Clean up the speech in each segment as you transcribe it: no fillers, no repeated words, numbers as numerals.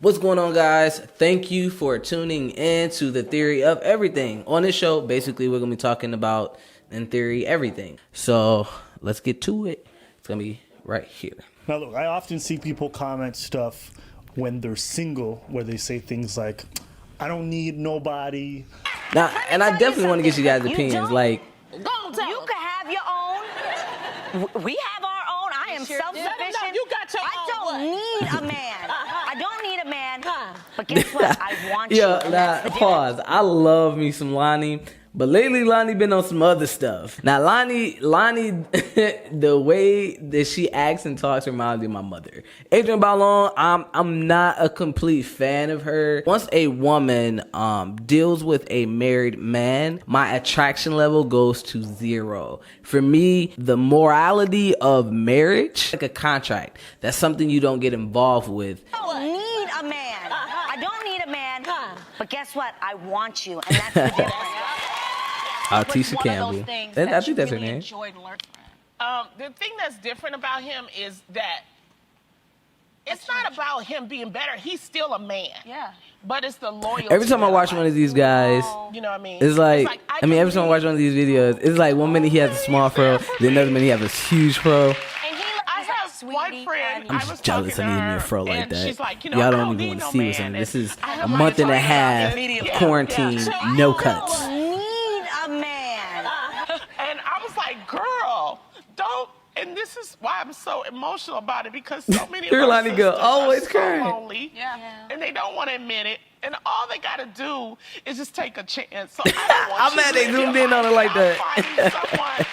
What's going on, guys? Thank you for tuning in to The Theory of Everything. On this show, basically, we're going to be talking about, in theory, everything. So let's get to it. It's going to be right here. Now, look, I often see people comment stuff when they're single where they say things like, I don't need nobody. Now, and I definitely want to get you guys' opinions. Like, you can have your own. We have our own. I am self-sufficient. You got your I own. don't need a man. I don't need a man. But guess what? I want you. yo, and now, that's the pause. I love me some Lonnie. But lately, Lonnie been on some other stuff. Now, Lonnie, the way that she acts and talks reminds me of my mother. Adrienne Bailon, I'm not a complete fan of her. Once a woman deals with a married man, my attraction level goes to 0. For me, the morality of marriage, like a contract, that's something you don't get involved with. I don't need a man. I don't need a man. But guess what? I want you, and that's the difference. Tisha Campbell. I think that's her name. The thing that's different about him is that it's not about him being better. He's still a man. Yeah. But it's the loyalty. Every time I watch one of these guys, you know what I mean? it's like every time I watch one of these videos, it's like one minute he has a small fro, then another minute he has a huge fro. I have one friend. I'm just jealous I need me a fro like that. She's like, Y'all don't even want to see what's in it. This is a month and a half quarantine, no cuts. Girl, don't. And this is why I'm so emotional about it, because so many of Your our Lonnie girl sisters always are so crying. lonely, and they don't want to admit it. And all they gotta do is just take a chance. So I don't want I'm mad they zoomed in on it like that. Finding someone,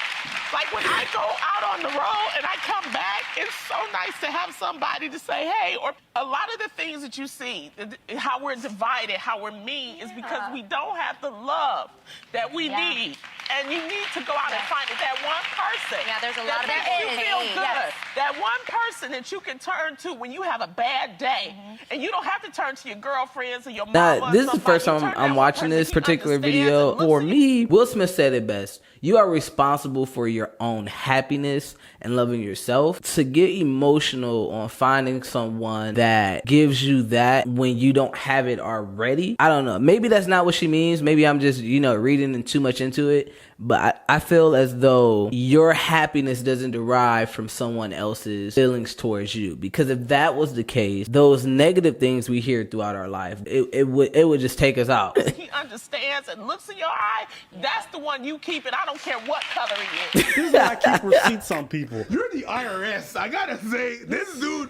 like when I go out on the road and I come back, it's so nice to have somebody to say, hey. Or a lot of the things that you see, how we're divided, how we're mean, is because we don't have the love that we need. And you need to go out and find it. That one person. Yeah, there's a lot of that you feel good. Yes. That one person that you can turn to when you have a bad day. And you don't have to turn to your girlfriends or your mama. Now, this is the first time I'm watching this particular video. For me, Will Smith said it best. You are responsible for your own happiness and loving yourself. To get emotional on finding someone that gives you that when you don't have it already, I don't know. Maybe that's not what she means. Maybe I'm just, reading too much into it. But I feel as though your happiness doesn't derive from someone else's feelings towards you. Because if that was the case, those negative things we hear throughout our life, it would just take us out. He understands and looks in your eye. That's the one you keep, and I don't care what color he is. This is why I keep receipts on people. You're the IRS. I gotta say, this dude.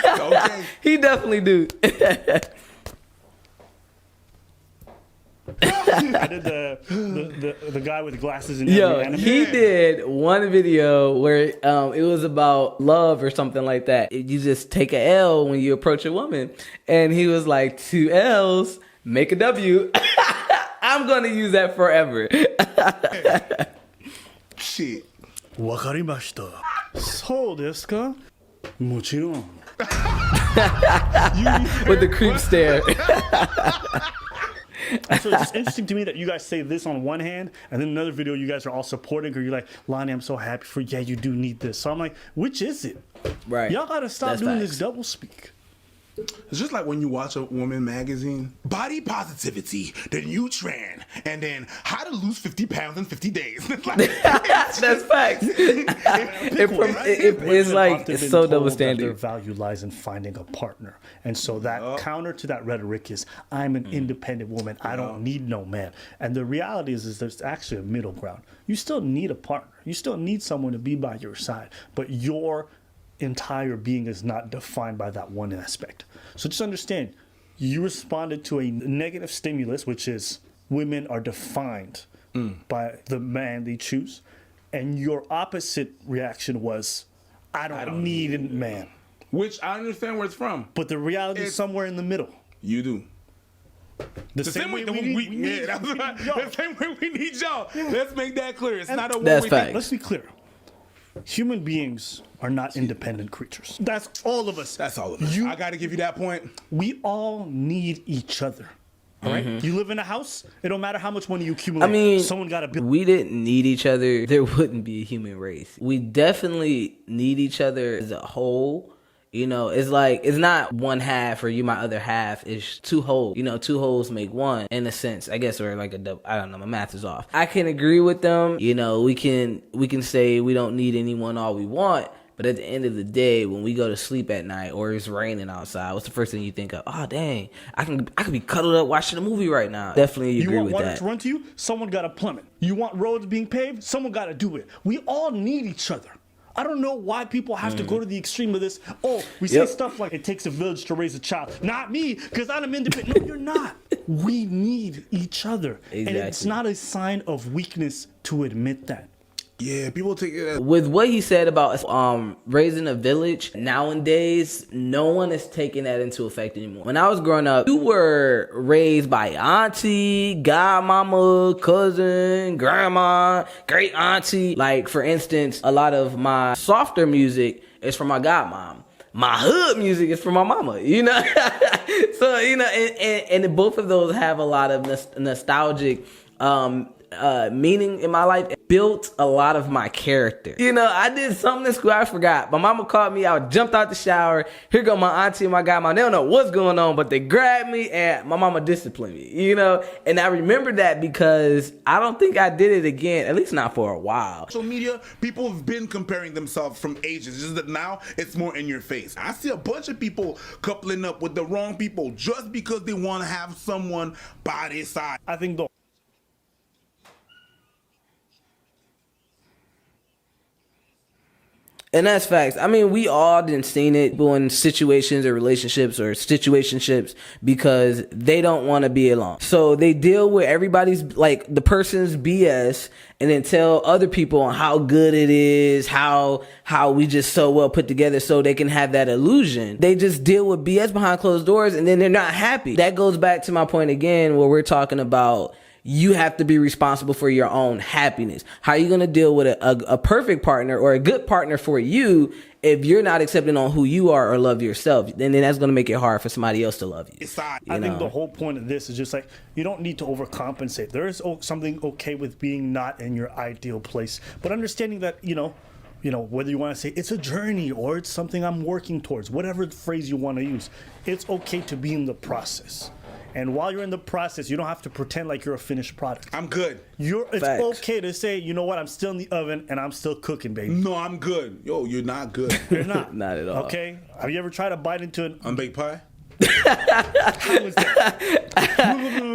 Okay. He definitely do. I did the guy with the glasses in every anime. He did one video where it was about love or something like that. You just take a L when you approach a woman. And he was like, 2 L's, make a W. I'm going to use that forever. Shit. わかりました。そうですか？もちろん。With the creep stare. So it's interesting to me that you guys say this on one hand, and then another video you guys are all supporting her. You're like, Lonnie, I'm so happy for you. Yeah, you do need this. So I'm like, which is it? Right. Y'all gotta stop That's doing facts. this double speak. It's just like when you watch a woman magazine. Body positivity, the new trend, and then how to lose 50 pounds in 50 days. That's facts. It's so double standard. Their value lies in finding a partner. And so that counter to that rhetoric is, I'm an independent woman. I don't need no man. And the reality is there's actually a middle ground. You still need a partner. You still need someone to be by your side. But your entire being is not defined by that one aspect. So just understand, you responded to a negative stimulus, which is women are defined by the man they choose, and your opposite reaction was, I don't need a man. Which I understand where it's from. But the reality is somewhere in the middle. You do. The same way we need y'all. The same way we need y'all. Let's make that clear. It's not a That's one-way facts. thing. Let's be clear. Human beings are not independent creatures. That's all of us. That's all of us. I got to give you that point. We all need each other. All right? You live in a house, it don't matter how much money you accumulate. I mean, someone got to build. we didn't need each other, there wouldn't be a human race. We definitely need each other as a whole You know, it's like, it's not one half or you my other half. It's two wholes. You know, two wholes make one in a sense, I guess, or like a double. I don't know. My math is off. I can agree with them. You know, we can say we don't need anyone all we want. But at the end of the day, when we go to sleep at night or it's raining outside, what's the first thing you think of? Oh, dang, I could be cuddled up watching a movie right now. Definitely agree with that. You want water to run to you? Someone got to plumb it. You want roads being paved? Someone got to do it. We all need each other. I don't know why people have to go to the extreme of this. Oh, we say stuff like it takes a village to raise a child. Not me, because I'm independent. No, you're not. We need each other. Exactly. And it's not a sign of weakness to admit that. Yeah, people take it as... With what he said about raising a village, nowadays, no one is taking that into effect anymore. When I was growing up, you were raised by auntie, godmama, cousin, grandma, great auntie. Like, for instance, a lot of my softer music is from my godmom. My hood music is from my mama, you know? So, you know, and both of those have a lot of nostalgic meaning in my life. It built a lot of my character. You know, I did something in school I forgot. My mama called me out, jumped out the shower. Here go my auntie and my godmom. They don't know what's going on, but they grabbed me and my mama disciplined me, you know? And I remember that because I don't think I did it again, at least not for a while. Social media, people have been comparing themselves from ages. Just that now it's more in your face. I see a bunch of people coupling up with the wrong people just because they want to have someone by their side. I think the And that's facts. I mean, we all done seen it in situations or relationships or situationships because they don't want to be alone. So they deal with everybody's, like, the person's BS and then tell other people on how good it is, how we just so well put together so they can have that illusion. They just deal with BS behind closed doors and then they're not happy. That goes back to my point again where we're talking about you have to be responsible for your own happiness. How are you going to deal with a perfect partner or a good partner for you if you're not accepting on who you are or love yourself? Then that's going to make it hard for somebody else to love you. I think the whole point of this is just like, you don't need to overcompensate. There is something okay with being not in your ideal place, but understanding that, you know, whether you want to say it's a journey or it's something I'm working towards, whatever phrase you want to use, it's okay to be in the process. And while you're in the process, you don't have to pretend like you're a finished product. I'm good. It's okay to say, you know what, I'm still in the oven and I'm still cooking, baby. No, I'm good. Yo, you're not good. You're not. Not at all. Okay? Have you ever tried to bite into an Unbaked pie? How was that?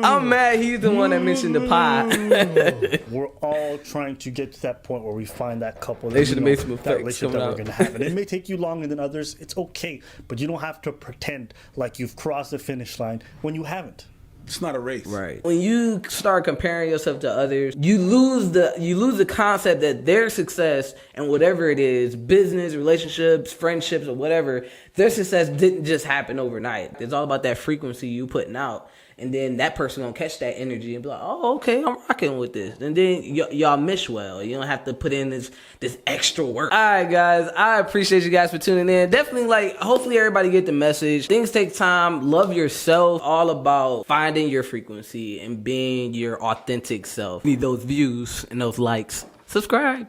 I'm mad he's the one that mentioned the pie. We're all trying to get to that point where we find that couple. They should have made some that effects relationship coming that we're out. going to have. And it may take you longer than others. It's okay. But you don't have to pretend like you've crossed the finish line when you haven't. It's not a race. Right. When you start comparing yourself to others, you lose the concept that their success and whatever it is, business, relationships, friendships, or whatever, their success didn't just happen overnight. It's all about that frequency you putting out. And then that person gonna catch that energy and be like, oh, okay, I'm rocking with this. And then y'all mesh well. You don't have to put in this extra work. All right, guys. I appreciate you guys for tuning in. Definitely, hopefully everybody get the message. Things take time. Love yourself. All about finding your frequency and being your authentic self. Need those views and those likes. Subscribe.